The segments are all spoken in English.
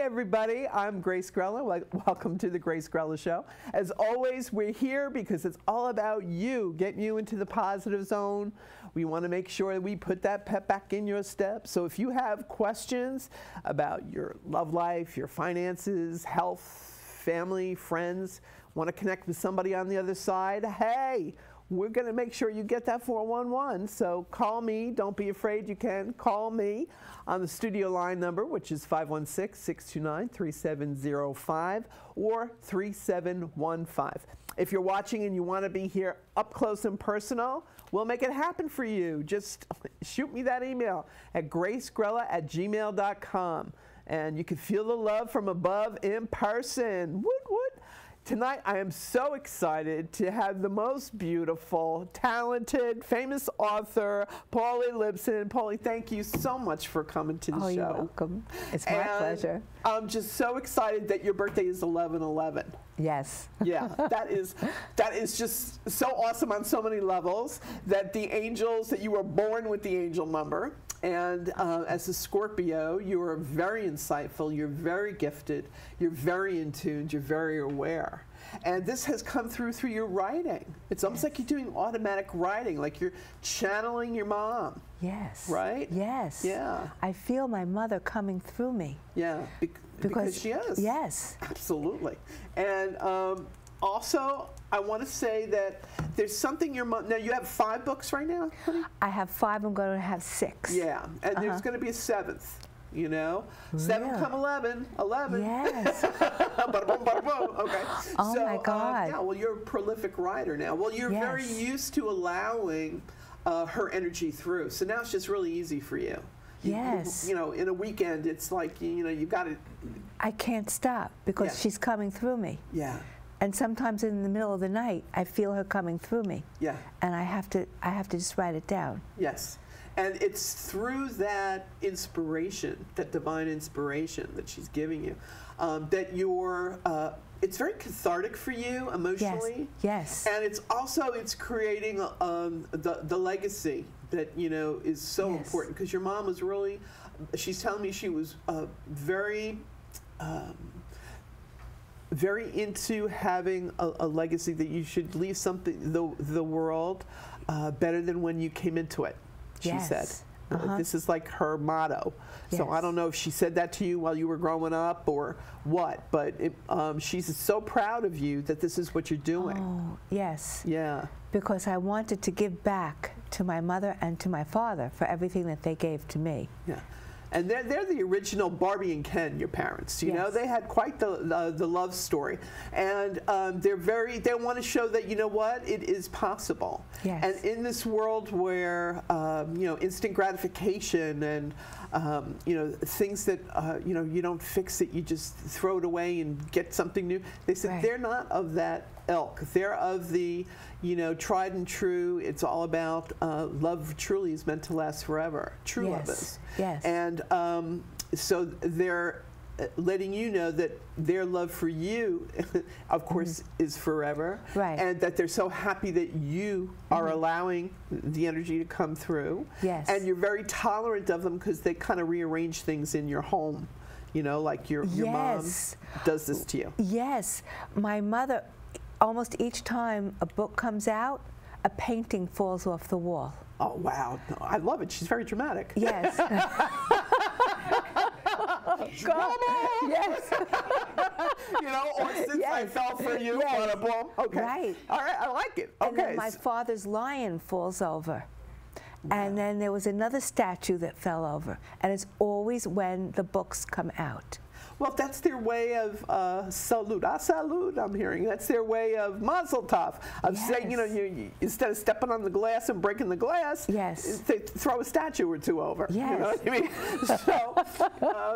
everybody. I'm Grace Grella. Welcome to the Grace Grella Show. As always, we're here because it's all about you, getting you into the positive zone. We want to make sure that we put that pep back in your step. So if you have questions about your love life, your finances, health, family, friends, want to connect with somebody on the other side, hey, we're going to make sure you get that 411. So call me. Don't be afraid. You can call me on the studio line number, which is 516-629-3705 or 3715. If you're watching and you want to be here up close and personal, we'll make it happen for you. Just shoot me that email at gracegrella@gmail.com. And you can feel the love from above in person. Woot, woot. Tonight, I am so excited to have the most beautiful, talented, famous author, Pauli Libsohn. Pauli, thank you so much for coming to the show. You're welcome. It's my pleasure. I'm just so excited that your birthday is 11/11. Yes. Yeah, that is just so awesome on so many levels, that the angels, that you were born with the angel number. And as a Scorpio, you are very insightful, you're very gifted, you're very in tune, you're very aware. And this has come through your writing. It's almost like you're doing automatic writing, like you're channeling your mom. Yes. Right? Yes. Yeah. I feel my mother coming through me. Yeah, because she is. Yes. Absolutely. And also, I want to say that there's something your mom, now you have 5 books right now, honey? I have 5, I'm going to have 6. Yeah, and there's going to be a 7th, you know? 7 come 11. Yes. Bada boom, bada boom. Okay. Oh my God. Yeah, well, you're a prolific writer now. Well, you're very used to allowing her energy through, so now it's just really easy for you. Yes. You know, in a weekend, it's like, you know, you've got to. I can't stop because she's coming through me. Yeah. And sometimes in the middle of the night, I feel her coming through me. Yeah. And I have to just write it down. Yes. And it's through that inspiration, that divine inspiration that she's giving you, that you're, it's very cathartic for you emotionally. Yes. And it's creating the legacy that, you know, is so important, because your mom was really, she's telling me she was very into having a legacy, that you should leave something, the world better than when you came into it, she said. This is like her motto. So I don't know if she said that to you while you were growing up or what, but she's so proud of you that this is what you're doing. Oh, yes. Yeah. Because I wanted to give back to my mother and to my father for everything that they gave to me. Yeah. And they're the original Barbie and Ken, your parents. You know, they had quite the love story, and they want to show that, you know what, it is possible. Yes. And in this world where you know, instant gratification and you know, things that you know, you don't fix it, you just throw it away and get something new. They said they're not of that ilk. They're of the, you know, tried and true. It's all about love. Truly is meant to last forever. True love is. Yes. And so they're letting you know that their love for you, of course, is forever. Right. And that they're so happy that you are allowing the energy to come through. Yes. And you're very tolerant of them because they kind of rearrange things in your home. You know, like your mom does this to you. Yes. My mother, almost each time a book comes out, a painting falls off the wall. Oh, wow. No, I love it. She's very dramatic. Yes. Come on! Yes. You know, or since I fell for you, bada boom. Okay. Right. All right, I like it. Okay. And then my father's lion falls over. And then there was another statue that fell over. And it's always when the books come out. Well, that's their way of salute. Salute, I'm hearing. That's their way of mazel tov, of saying, you know, you instead of stepping on the glass and breaking the glass, they throw a statue or two over. Yes. You know what I mean? So,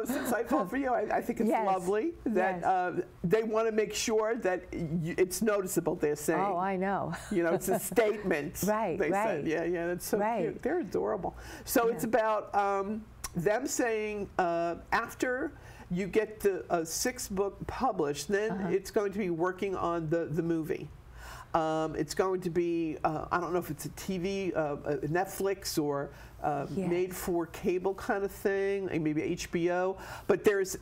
since I fell for you, I think it's lovely that they want to make sure that it's noticeable, they're saying. Oh, I know. You know, it's a statement. Right, they said. Yeah, yeah, that's so cute. They're adorable. So it's about them saying after you get the 6th book published, then it's going to be working on the movie. It's going to be, I don't know if it's a TV, Netflix or made for cable kind of thing, and maybe HBO. But there's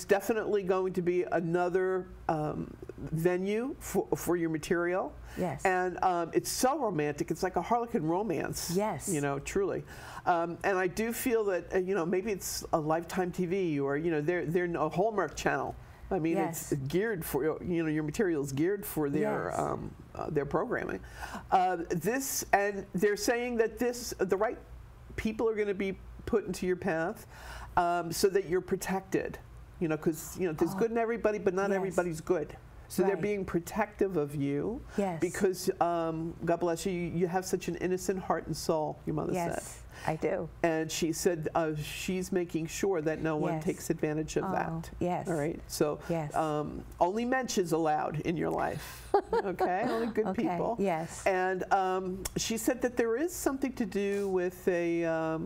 definitely going to be another venue for your material. Yes. And it's so romantic. It's like a Harlequin romance. Yes. You know, truly. And I do feel that, you know, maybe it's a Lifetime TV or, you know, they're a Hallmark channel. I mean, yes. it's geared for, you know, your material is geared for their programming. And they're saying that the right people are going to be put into your path so that you're protected. You know, because, you know, there's good in everybody, but not everybody's good. So they're being protective of you because, God bless you, you have such an innocent heart and soul, your mother said. Yes, I do. And she said she's making sure that no one takes advantage of that. Yes. All right. So only mentions allowed in your life. Okay. Only good people. Yes. And she said that there is something to do with a.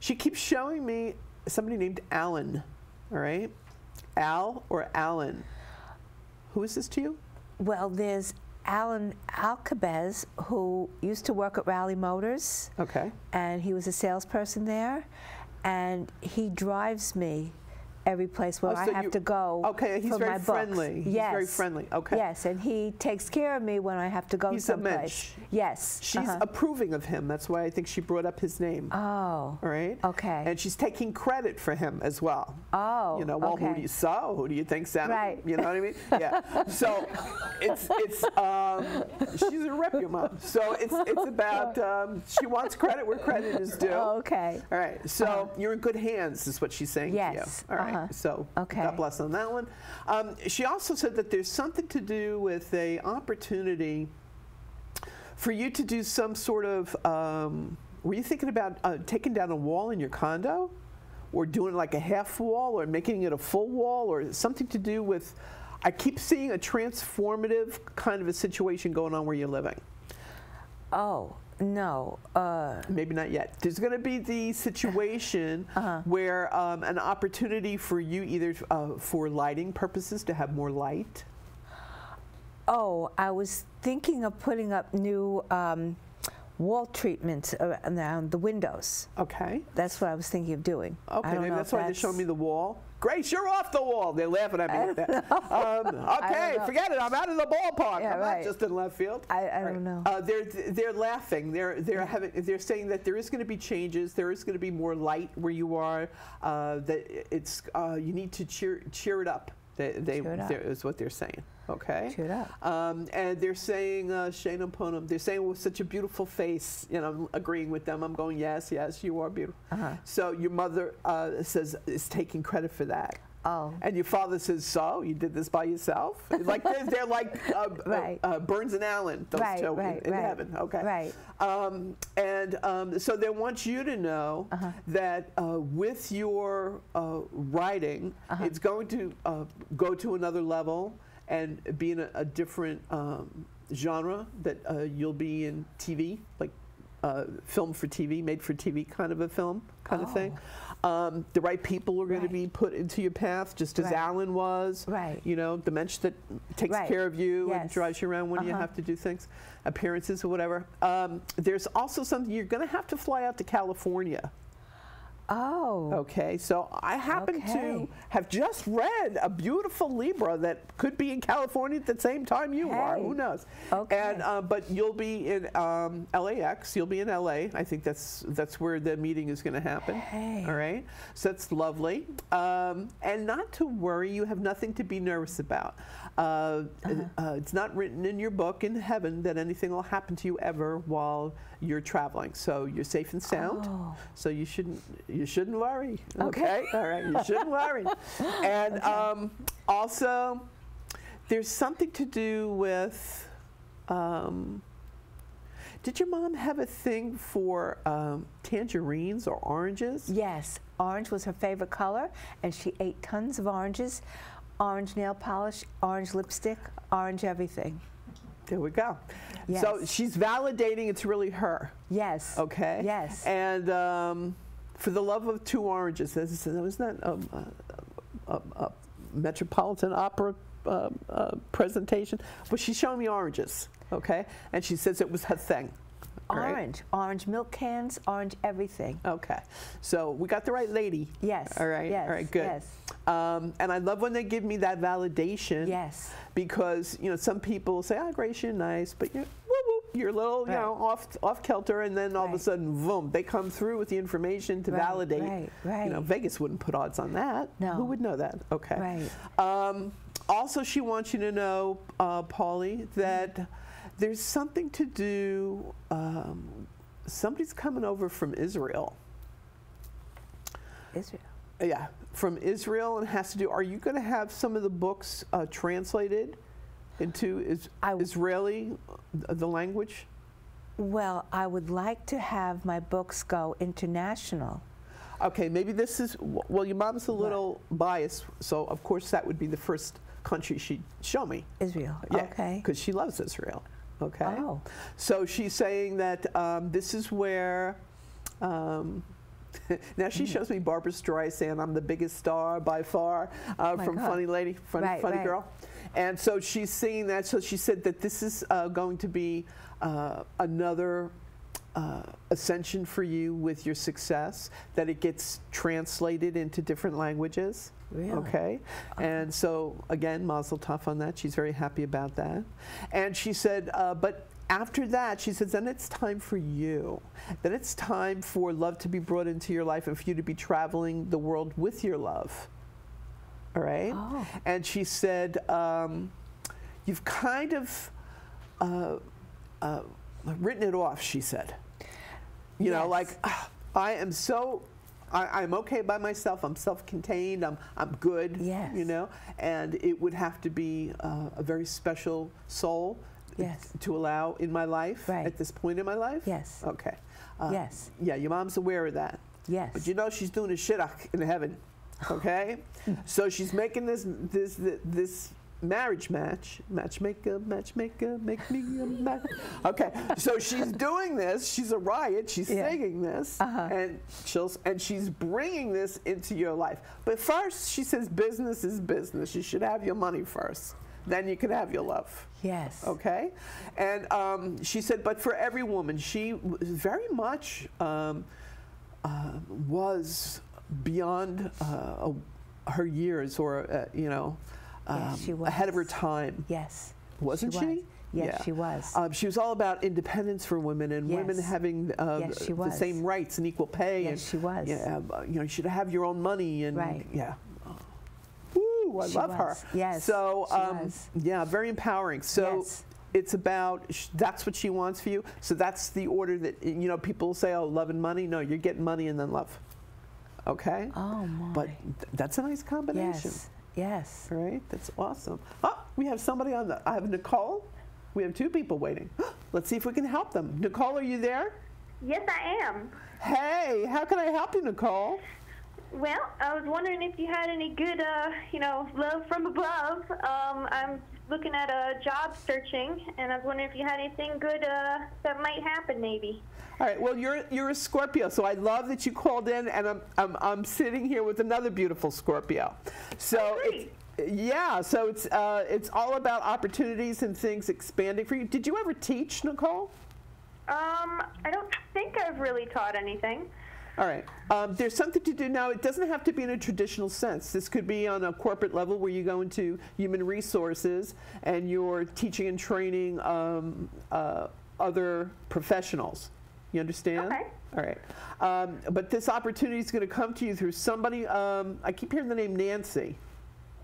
She keeps showing me somebody named Alan. All right. Al or Alan. Who is this to you? Well, there's Alan Alcabez, who used to work at Raleigh Motors. Okay. And he was a salesperson there. And he drives me every place where I have to go. Okay, he's very friendly. He's very friendly. Okay. Yes, and he takes care of me when I have to go someplace. Yes. She's approving of him. That's why I think she brought up his name. Oh. All right. Okay. And she's taking credit for him as well. Oh. You know, well, who do you think sent him? Right. You know what I mean? Yeah. So it's she's a rep, your mom. So it's about she wants credit where credit is due. Oh, okay. All right. So you're in good hands, is what she's saying to you. All right. So God bless on that one. She also said that there's something to do with a opportunity for you to do some sort of, were you thinking about taking down a wall in your condo? Or doing like a half wall or making it a full wall or something to do with, I keep seeing a transformative kind of a situation going on where you're living. Oh. No. Maybe not yet. There's going to be the situation where an opportunity for you either for lighting purposes to have more light. Oh, I was thinking of putting up new wall treatments around the windows. Okay. That's what I was thinking of doing. Okay, maybe that's why they're showing me the wall. Grace, you're off the wall. They're laughing at me. Okay, forget it. I'm out of the ballpark. Yeah, I'm not just in left field. I don't know. They're laughing. They're saying that there is going to be changes. There is going to be more light where you are. That it's you need to cheer it up. Is what they're saying. Okay. Cheer it up. And they're saying, Shana Ponam, they're saying with such a beautiful face, you know, I'm agreeing with them. I'm going, yes, you are beautiful. So your mother is taking credit for that. Oh. And your father says, so you did this by yourself? Like they're like Burns and Allen, those two in heaven. Okay. Right. So they want you to know that with your writing, it's going to go to another level and be in a different genre that you'll be in TV, like film for TV, made for TV kind of a film kind of thing. The right people are going to be put into your path, just as Alan was. Right. You know, the mensch that takes care of you and drives you around when you have to do things, appearances or whatever. There's also something, you're going to have to fly out to California. Oh. Okay, so I happen to have just read a beautiful Libra that could be in California at the same time you are. Who knows? Okay. And but you'll be in LAX. You'll be in LA. I think that's where the meeting is going to happen. All right. So that's lovely. And not to worry. You have nothing to be nervous about. It's not written in your book in heaven that anything will happen to you ever while you're traveling. So you're safe and sound. So you shouldn't worry. Okay. All right. You shouldn't worry. And also, there's something to do with. Did your mom have a thing for tangerines or oranges? Yes, orange was her favorite color, and she ate tons of oranges. Orange nail polish, orange lipstick, orange everything. There we go. Yes. So she's validating it's really her. Yes. Okay. Yes. And for the love of two oranges, was that a Metropolitan Opera presentation, but she's showing me oranges, okay? And she says it was her thing. Orange, orange milk cans, orange everything. Okay, so we got the right lady. Yes. All right. Yes. All right. Good. Yes. And I love when they give me that validation. Yes. Because some people say, "Oh, Grace, you're nice," but you're you're a little off kilter, and then all of a sudden, boom, they come through with the information to validate. Right. Vegas wouldn't put odds on that. No. Who would know that? Okay. Right. Also, she wants you to know, Pauli, that there's something to do. Somebody's coming over from Israel. Israel. Yeah, from Israel, and has to do. Are you going to have some of the books translated into Israeli, the language? Well, I would like to have my books go international. Okay, maybe this is. Well, your mom's a little biased, so of course that would be the first country she'd show me. Israel. Yeah, okay. Because she loves Israel. Okay. Oh. So she's saying that this is where. Now she shows me Barbara Streisand. I'm the biggest star by far from God. Funny Lady, Funny Girl. And so she's seeing that. So she said that this is going to be another ascension for you with your success, that it gets translated into different languages. Really? Okay. And so, again, mazel tov on that. She's very happy about that. And she said, but after that, she says, then it's time for you. Then it's time for love to be brought into your life and for you to be traveling the world with your love. All right? Oh. And she said, you've kind of written it off, she said. You know, like, I am so... I'm okay by myself. I'm self-contained. I'm good. Yes. You know, and it would have to be a very special soul to allow in my life at this point in my life. Yes. Okay. Yes. Yeah, your mom's aware of that. Yes. But you know she's doing a shidduch in heaven. Okay. So she's making this marriage matchmaker, make me a match. Okay, so she's doing this. She's a riot. She's singing this, and she's bringing this into your life. But first, she says, business is business. You should have your money first. Then you can have your love. Yes. Okay, and she said, but for every woman, she very much was beyond her years, or Yes, she was. ahead of her time. Yes. Wasn't she? Yes, she was. She was all about independence for women and women having the same rights and equal pay. Yes, and, she was. You should have your own money. And, yeah. Woo, I love her. Yes, so, she was. yeah, very empowering. So it's about, that's what she wants for you. So that's the order that, people say, oh, love and money. No, you're getting money and then love. Okay? Oh, my. But that's a nice combination. Yes. Yes. All right, that's awesome. Oh, we have somebody on I have Nicole. We have two people waiting. Let's see if we can help them. Nicole, are you there? Yes, I am. Hey, how can I help you, Nicole? Well, I was wondering if you had any good, love from above. I'm looking at job searching, and I was wondering if you had anything good that might happen, maybe. All right. Well, you're a Scorpio, so I love that you called in, and I'm sitting here with another beautiful Scorpio. So so it's all about opportunities and things expanding for you. Did you ever teach, Nicole? I don't think I've really taught anything. All right. There's something to do now. It doesn't have to be in a traditional sense. This could be on a corporate level where you go into human resources and you're teaching and training other professionals. You understand? Okay. All right. But this opportunity is going to come to you through somebody. I keep hearing the name Nancy.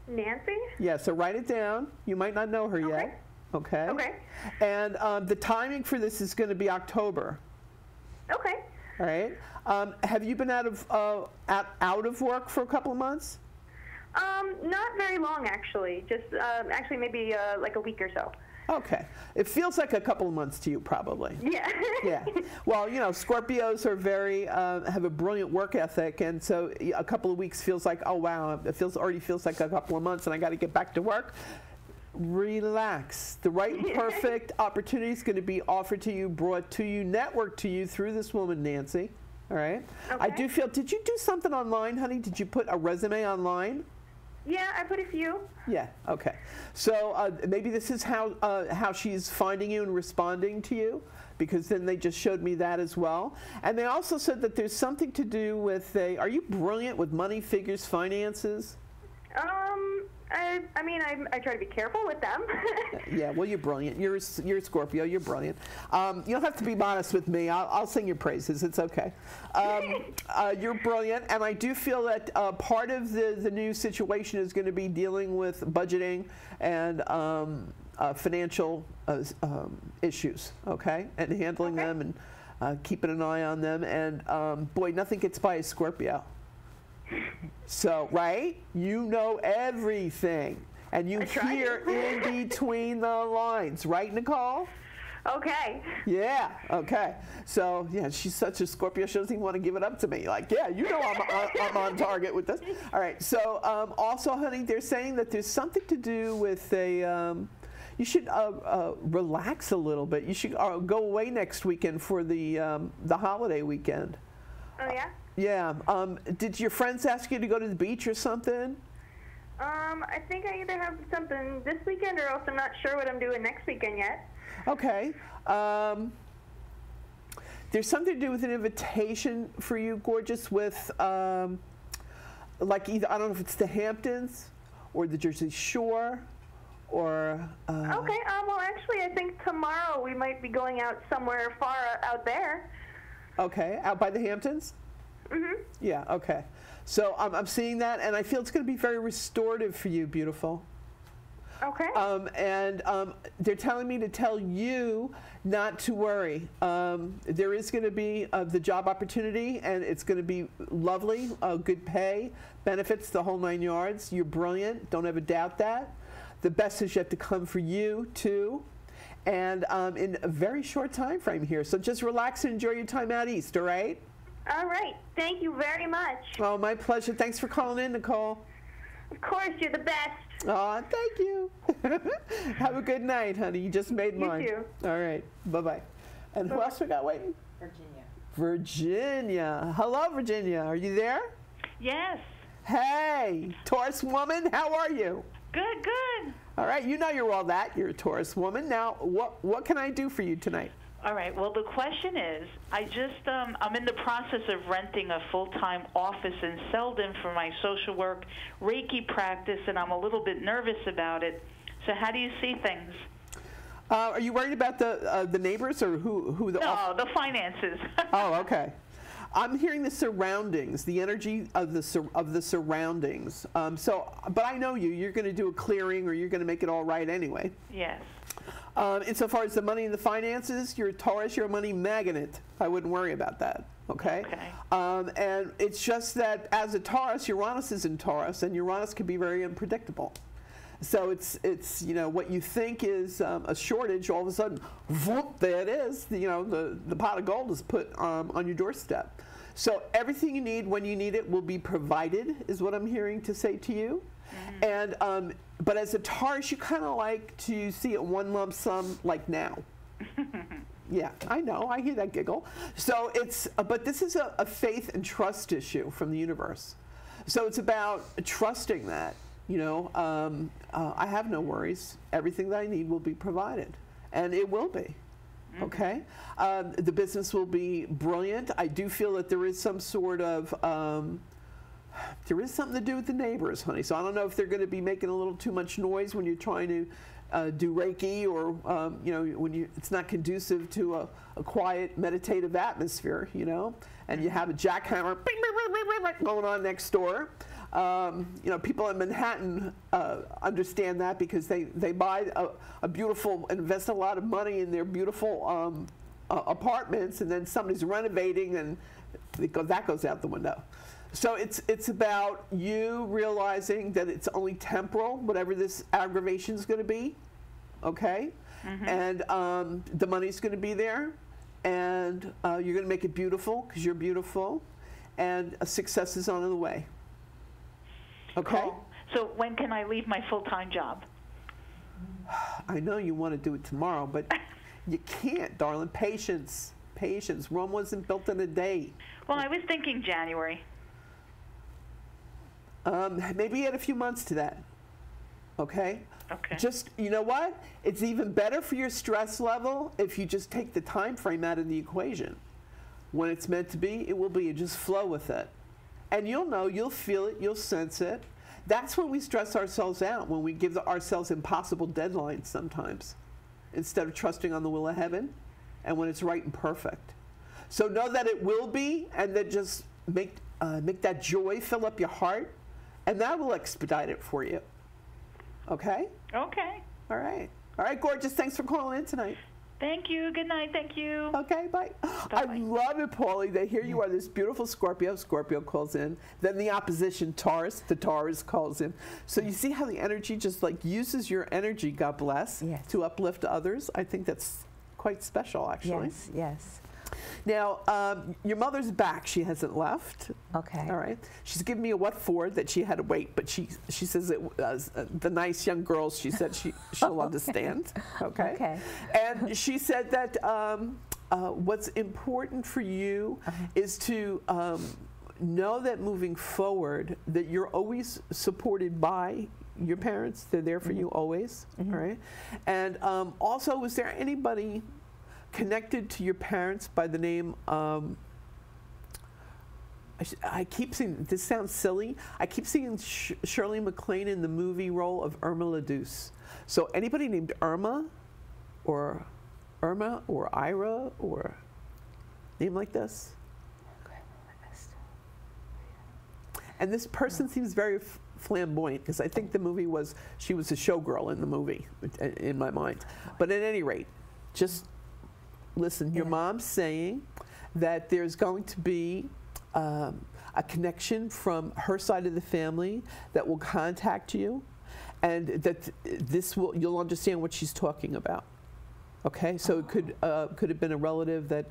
Nancy? Yeah, so write it down. You might not know her yet. Okay. Okay. And the timing for this is going to be October. Okay. All right. Have you been out of work for a couple of months? Not very long, actually. Just actually maybe like a week or so. Okay. It feels like a couple of months to you, probably. Yeah. Yeah. Well, Scorpios are very have a brilliant work ethic, and so a couple of weeks feels like, oh wow, it already feels like a couple of months, and I got to get back to work. Relax. The right and perfect opportunity is going to be offered to you, brought to you, networked to you through this woman, Nancy. All right. Okay. I do feel. Did you do something online, honey? Did you put a resume online? Yeah, I put a few. Yeah, okay. So maybe this is how she's finding you and responding to you, because then they just showed me that as well. And they also said that there's something to do with are you brilliant with money, figures, finances? I mean, I try to be careful with them. Yeah, well, you're brilliant. You're a Scorpio. You're brilliant. You don't have to be modest with me. I'll sing your praises. It's okay. You're brilliant, and I do feel that part of the new situation is going to be dealing with budgeting and financial issues, okay, and handling them and keeping an eye on them. And boy, nothing gets by a Scorpio. So, right? You know everything. And you hear in between the lines. Right, Nicole? Okay. Yeah, okay. So, yeah, she's such a Scorpio, she doesn't even want to give it up to me. Like, yeah, you know I'm on target with this. All right, so also, honey, they're saying that there's something to do with you should relax a little bit. You should go away next weekend for the holiday weekend. Oh, yeah? Yeah. Did your friends ask you to go to the beach or something? I think I either have something this weekend or else I'm not sure what I'm doing next weekend yet. Okay. There's something to do with an invitation for you, gorgeous, with like either, I don't know if it's the Hamptons or the Jersey Shore or... Okay. Well, actually, I think tomorrow we might be going out somewhere far out there. Okay. Out by the Hamptons? Mm-hmm. Yeah, okay. So I'm seeing that, and I feel it's going to be very restorative for you, beautiful. Okay. And they're telling me to tell you not to worry. There is going to be the job opportunity, and it's going to be lovely, good pay, benefits, the whole 9 yards. You're brilliant. Don't ever doubt that. The best is yet to come for you, too. And in a very short time frame here. So just relax and enjoy your time out east, all right? All right. Thank you very much. Oh, my pleasure. Thanks for calling in, Nicole. Of course, you're the best. Oh, thank you. Have a good night, honey. You just made mine. You too. All right. Bye-bye. And who else we got waiting? Virginia. Hello, Virginia. Are you there? Yes. Hey, Taurus woman. How are you? Good, good. All right. You know you're all that. You're a Taurus woman. Now, what can I do for you tonight? All right. Well, the question is, I'm in the process of renting a full-time office in Selden for my social work Reiki practice, and I'm a little bit nervous about it. So how do you see things? Are you worried about the neighbors or who the? No, the finances. Oh, okay. I'm hearing the surroundings, the energy of the surroundings. But I know you. You're going to do a clearing, or you're going to make it all right anyway. Yes. Insofar as the money and the finances, you're a Taurus, you're a money magnet. I wouldn't worry about that, okay? Okay. And it's just that as a Taurus, Uranus is in Taurus, and Uranus can be very unpredictable. So it's you know, what you think is a shortage, all of a sudden, whoop, there it is. You know, the pot of gold is put on your doorstep. So everything you need when you need it will be provided, is what I'm hearing to say to you. Mm-hmm. And but as a Taurus, you kind of like to see it one lump sum, like now. Yeah, I know. I hear that giggle. So but this is a faith and trust issue from the universe. So it's about trusting that, you know, I have no worries. Everything that I need will be provided, and it will be. Okay? The business will be brilliant. I do feel that there is some sort of there is something to do with the neighbors, honey. So I don't know if they're going to be making a little too much noise when you're trying to do Reiki, or you know, when it's not conducive to a quiet, meditative atmosphere, you know, and you have a jackhammer going on next door. You know, people in Manhattan understand that, because they buy a beautiful, invest a lot of money in their beautiful apartments, and then somebody's renovating, and that goes out the window. So it's about you realizing that it's only temporal, whatever this aggravation is going to be, okay? Mm-hmm. And the money's going to be there, and you're going to make it beautiful, because you're beautiful, and a success is on the way. Okay? Cool. So when can I leave my full-time job? I know you want to do it tomorrow, but you can't, darling. Patience. Patience. Rome wasn't built in a day. Well, I was thinking January. Maybe add a few months to that. Okay? Okay. Just, you know what? It's even better for your stress level if you just take the time frame out of the equation. When it's meant to be, it will be. You just flow with it. And you'll know, you'll feel it, you'll sense it. That's when we stress ourselves out, when we give ourselves impossible deadlines sometimes, instead of trusting on the will of heaven, and when it's right and perfect. So know that it will be, and then just make that joy fill up your heart, and that will expedite it for you. Okay? Okay. All right. All right, gorgeous. Thanks for calling in tonight. Thank you. Good night. Thank you. Okay, bye. I love it, Pauli, that here you are, this beautiful Scorpio. Scorpio calls in. Then the opposition, Taurus, the Taurus calls in. So you see how the energy just like uses your energy, God bless, yes, to uplift others. I think that's quite special, actually. Yes, yes. Now, your mother's back. She hasn't left. Okay. All right. She's given me a what for that she had to wait, but she says it was the nice young girls. She said she'll understand. Okay. Okay. And she said that what's important for you is to know that moving forward that you're always supported by your parents. They're there for you always. All right. And also, was there anybody connected to your parents by the name, I keep seeing, this sounds silly, I keep seeing Shirley MacLaine in the movie role of Irma la Douce. So anybody named Irma or Ira or name like this? And this person seems very flamboyant, because I think the movie was, she was a showgirl in the movie, in my mind. But at any rate, just listen, your mom's saying that there's going to be a connection from her side of the family that will contact you, and that you'll understand what she's talking about. Okay, so it could have been a relative that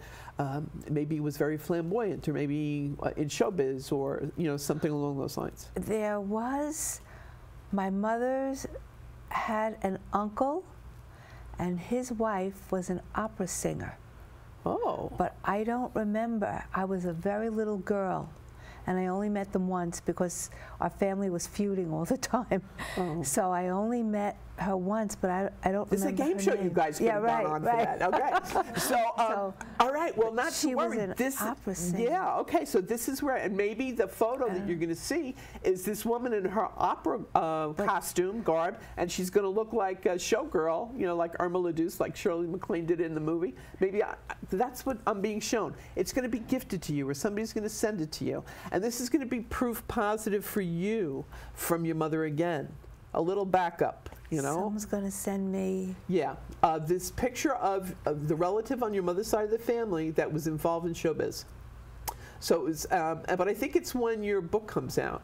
maybe was very flamboyant, or maybe in showbiz, or something along those lines. There was, my mother's had an uncle, and his wife was an opera singer. Oh. But I don't remember. I was a very little girl, and I only met them once because our family was feuding all the time. Oh. So I only met her once, but I don't remember. It's a game show you guys could have gone on for that. Okay. So, all right. Well, not to worry. She was an opera singer. Yeah. Okay. So this is where, and maybe the photo that you're going to see is this woman in her opera costume, garb, and she's going to look like a showgirl, like Irma la Douce, like Shirley MacLaine did in the movie. Maybe that's what I'm being shown. It's going to be gifted to you, or somebody's going to send it to you, and this is going to be proof positive for you from your mother again. A little backup. Someone's going to send me. Yeah, this picture of the relative on your mother's side of the family that was involved in showbiz. So it was, but I think it's when your book comes out.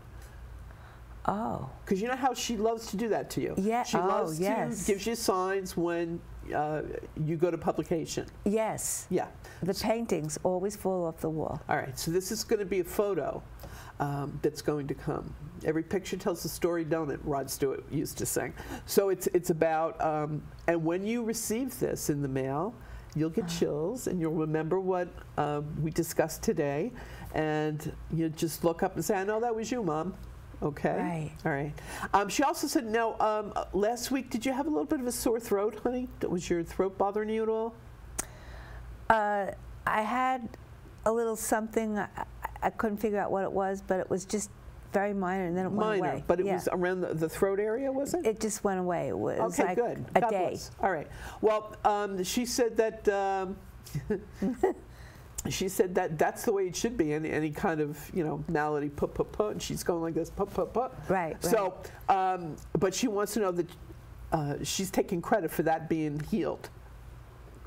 Oh. Because you know how she loves to do that to you. Yeah. She loves to gives you signs when you go to publication. Yes. Yeah. The paintings always fall off the wall. All right. So this is going to be a photo that's going to come. Every picture tells a story, don't it? Rod Stewart used to sing. So it's about, and when you receive this in the mail, you'll get chills, and you'll remember what we discussed today, and you just look up and say, I know that was you, Mom. Okay? Right. All right. She also said, now, last week, did you have a little bit of a sore throat, honey? Was your throat bothering you at all? I had a little something. I couldn't figure out what it was, but it was just very minor, and then it went away. But it was around the throat area, was it? It just went away. It was okay, like good. a God day. Bless. All right. Well, she said that she said that that's the way it should be. Any kind of malady, put, and she's going like this, put. Right. So, but she wants to know that she's taking credit for that being healed.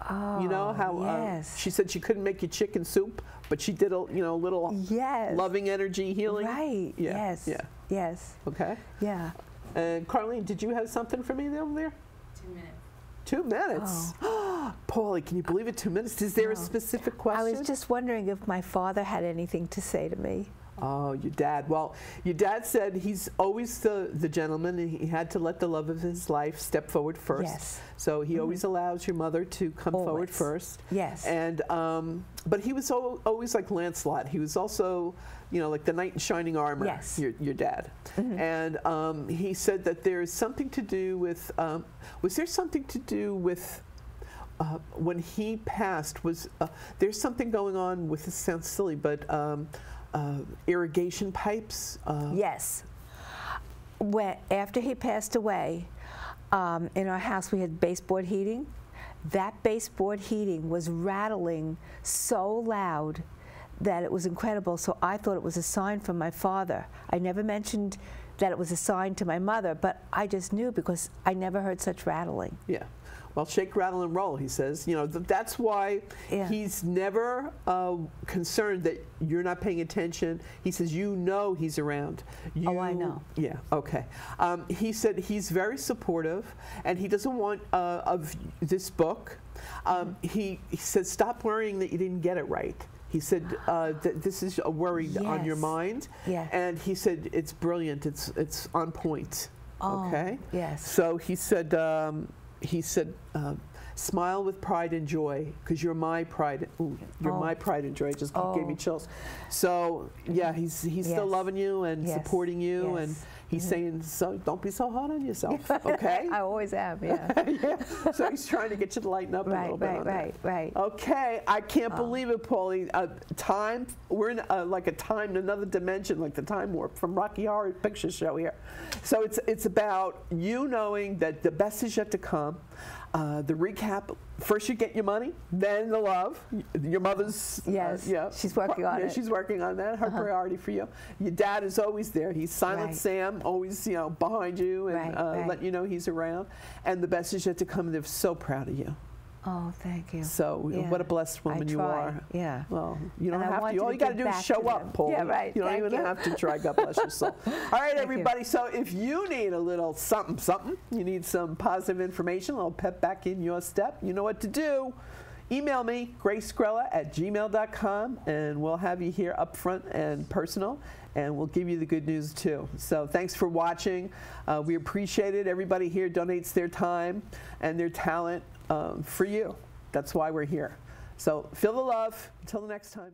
Oh, you know how yes. She said she couldn't make you chicken soup, but she did a little loving energy healing. Right. Yeah. Yes. Yeah. Yes. Okay. Yeah. And Carlene, did you have something for me over there? 2 minutes. 2 minutes. Oh. Pauli, can you believe it? 2 minutes. Is there a specific question? I was just wondering if my father had anything to say to me. Oh, your dad. Well, your dad said he's always the gentleman, and he had to let the love of his life step forward first. Yes. So he always allows your mother to come forward first. Yes. And but he was always like Lancelot. He was also, you know, like the knight in shining armor. Yes. Your dad. And he said that there's something to do with. Was there something to do with? When he passed, was there's something going on with, this sounds silly, but irrigation pipes? Yes. After he passed away, in our house we had baseboard heating. That baseboard heating was rattling so loud that it was incredible, so I thought it was a sign from my father. I never mentioned that it was a sign to my mother, but I just knew because I never heard such rattling. Yeah. Well, shake, rattle, and roll, he says. You know, that's why he's never concerned that you're not paying attention. He says, you know he's around. I know. Yeah, okay. He said he's very supportive, and he doesn't want of this book. He said, stop worrying that you didn't get it right. He said that this is a worry on your mind. Yes. And he said, it's brilliant. It's on point. Oh, okay? Yes. So he said, smile with pride and joy, because you're my pride. Ooh, you're my pride and joy. Just gave me chills. So yeah, he's still loving you and supporting you, and he's saying, so don't be so hard on yourself, okay? I always am, yeah. Yeah. So he's trying to get you to lighten up a little bit. Right. Okay, I can't believe it, Pauli. Time, we're in like a time, another dimension, like the time warp from Rocky Horror Picture Show here. So it's about you knowing that the best is yet to come. The recap, first you get your money, then the love. Your mother's, she's working on it. She's working on that, her priority for you. Your dad is always there. He's Silent Sam, always, you know, behind you and letting you know he's around. And the best is yet to come, and they're so proud of you. Oh, thank you. So what a blessed woman you are. Yeah. Well, you don't have to. All you got to do is show up, Paul. Yeah, right. You don't even have to try. God bless your soul. All right, everybody. So if you need a little something, you need some positive information, a little pep back in your step, you know what to do. Email me, gracegrella@gmail.com, and we'll have you here up front and personal, and we'll give you the good news too. So thanks for watching. We appreciate it. Everybody here donates their time and their talent for you. That's why we're here. So feel the love. Until the next time.